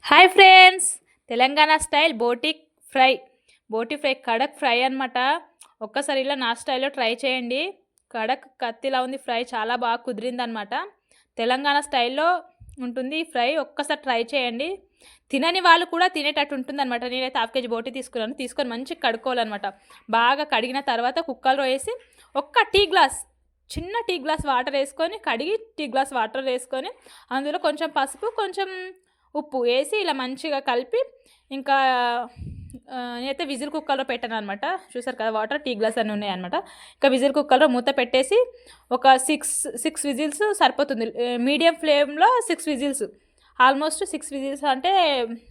Hi friends, Telangana style బోటి fry కడక్ fry అనమాట. ఒక్కసారి ఇలా నా స్టైల్లో ట్రై చేయండి. కడక్ కత్తిలా ఉంది ఫ్రై, చాలా బాగా కుదిరిందనమాట. తెలంగాణ స్టైల్లో ఉంటుంది ఈ ఫ్రై. ఒక్కసారి ట్రై చేయండి. తినని వాళ్ళు కూడా తినేటట్టు ఉంటుంది అనమాట. నేనైతే హాఫ్ కేజీ బోటి తీసుకొని మంచిగా కడుక్కోవాలన్నమాట. బాగా కడిగిన తర్వాత కుక్కర్లో వేసి చిన్న టీ గ్లాస్ వాటర్ వేసుకొని, కడిగి టీ గ్లాస్ వాటర్ వేసుకొని, అందులో కొంచెం పసుపు, కొంచెం ఉప్పు వేసి ఇలా మంచిగా కలిపి, ఇంకా నేనైతే విజిల్ కుక్కర్లో పెట్టాను అనమాట. చూసారు కదా, వాటర్ టీ గ్లాస్ అన్నీ ఉన్నాయన్నమాట. ఇంకా విజిల్ కుక్కర్లో మూత పెట్టేసి ఒక సిక్స్ విజిల్స్ సరిపోతుంది. మీడియం ఫ్లేమ్లో 6 విజిల్స్, ఆల్మోస్ట్ 6 విజిల్స్ అంటే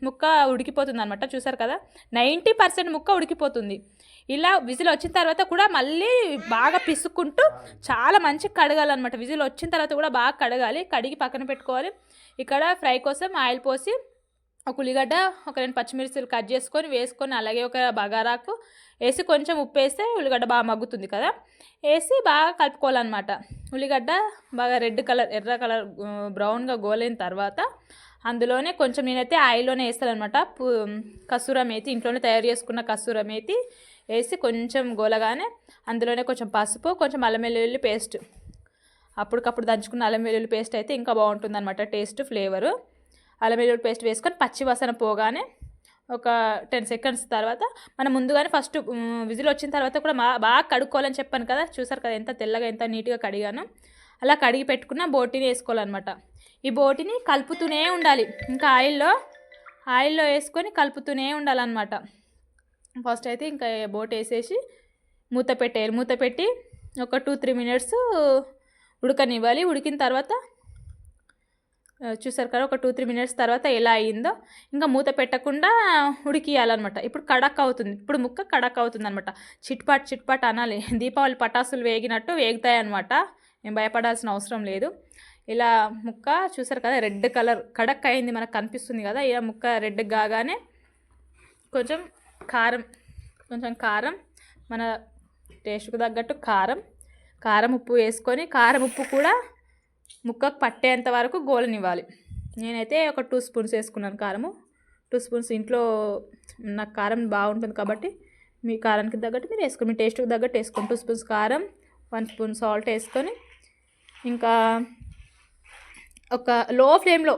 ముక్క ఉడికిపోతుంది అనమాట. చూసారు కదా, 90% ముక్క ఉడికిపోతుంది. ఇలా విజిల్ వచ్చిన తర్వాత కూడా మళ్ళీ బాగా పిసుక్కుంటూ చాలా మంచిగా కడగాలన్నమాట. విజిల్ వచ్చిన తర్వాత కూడా బాగా కడిగి పక్కన పెట్టుకోవాలి. ఇక్కడ ఫ్రై కోసం ఆయిల్ పోసి ఒక ఉల్లిగడ్డ, ఒక 2 పచ్చిమిర్చిలు కట్ వేసుకొని, అలాగే ఒక బగారాకు వేసి కొంచెం ఉప్పు వేస్తే ఉల్లిగడ్డ బాగా మగ్గుతుంది కదా, వేసి బాగా కలుపుకోవాలన్నమాట. ఉల్లిగడ్డ బాగా ఎర్ర కలర్ బ్రౌన్గా గోలైన తర్వాత అందులోనే కొంచెం నేనైతే ఆయిల్లోనే వేస్తానమాట. కస్తూరా మేతి, ఇంట్లోనే తయారు చేసుకున్న కస్తూరా మేతి వేసి కొంచెం గోలగానే అందులోనే కొంచెం పసుపు, కొంచెం అల్లం వెల్లుల్లి పేస్ట్, అప్పటికప్పుడు దంచుకున్న అల్లం వెల్లుల్లి పేస్ట్ అయితే ఇంకా బాగుంటుంది అనమాట, టేస్ట్ ఫ్లేవరు. అల్లం వెల్లుల్లి పేస్ట్ వేసుకొని పచ్చి వాసన పోగానే ఒక 10 సెకండ్స్ తర్వాత మనం ముందుగానే ఫస్ట్ విజిల్ వచ్చిన తర్వాత కూడా బాగా కడుక్కోవాలని చెప్పాను కదా. చూసారు కదా ఎంత తెల్లగా, ఎంత నీట్గా కడిగాను. అలా కడిగి పెట్టుకున్న బోటిని వేసుకోవాలన్నమాట. ఈ బోటిని కలుపుతూనే ఉండాలి. ఇంకా ఆయిల్లో వేసుకొని కలుపుతూనే ఉండాలన్నమాట. ఫస్ట్ అయితే ఇంకా బోట్ వేసేసి మూత పెట్టి ఒక 2-3 మినిట్స్ ఉడకనివ్వాలి. ఉడికిన తర్వాత చూసారు కదా, ఒక 2-3 మినిట్స్ తర్వాత ఎలా అయ్యిందో ఇంకా మూత పెట్టకుండా ఉడికియాలన్నమాట. ఇప్పుడు ముక్క కడక్ అవుతుంది అనమాట. చిట్పాట్ అనాలి. దీపావళి పటాసులు వేగినట్టు వేగుతాయి అనమాట. మేము భయపడాల్సిన అవసరం లేదు. ఇలా ముక్క చూసారు కదా, రెడ్ కలర్ కడక్ అయింది, మనకు కనిపిస్తుంది కదా. ఇలా ముక్క రెడ్ కాగానే కొంచెం కారం, మన టేస్ట్కు తగ్గట్టు కారం ఉప్పు వేసుకొని, కారం ఉప్పు కూడా ముక్కకు పట్టేంత వరకు గోలనివ్వాలి. నేనైతే ఒక 2 స్పూన్స్ వేసుకున్నాను కారము. 2 స్పూన్స్, ఇంట్లో నాకు కారం బాగుంటుంది కాబట్టి మీ కారానికి తగ్గట్టు మీరు వేసుకోండి, మీ టేస్ట్కి తగ్గట్టు వేసుకోండి. 2 స్పూన్స్ కారం, 1 స్పూన్ సాల్ట్ వేసుకొని, ఇంకా ఒక లో ఫ్లేమ్లో,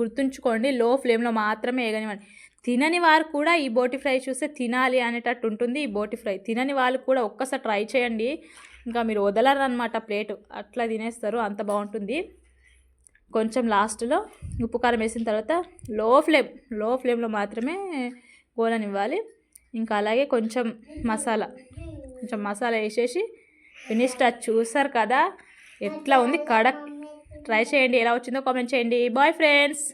గుర్తుంచుకోండి, లో ఫ్లేమ్లో మాత్రమే వేగనివ్వండి. తినని వారు కూడా ఈ బోటి ఫ్రై చూస్తే తినాలి అనేటట్టు ఉంటుంది ఈ బోటి ఫ్రై. తినని వాళ్ళు కూడా ఒక్కసారి ట్రై చేయండి, ఇంకా మీరు వదలరు అనమాట. ప్లేటు అట్లా తినేస్తారు, అంత బాగుంటుంది. కొంచెం లాస్ట్లో ఉప్పు కారం వేసిన తర్వాత లో ఫ్లేమ్లో మాత్రమే గోలనివ్వాలి. ఇంకా అలాగే కొంచెం మసాలా వేసేసి ఫినిష్ టచ్. చూసారు కదా ఎట్లా ఉంది కడక్. ట్రై చేయండి, ఎలా వచ్చిందో కామెంట్ చేయండి. Bye friends.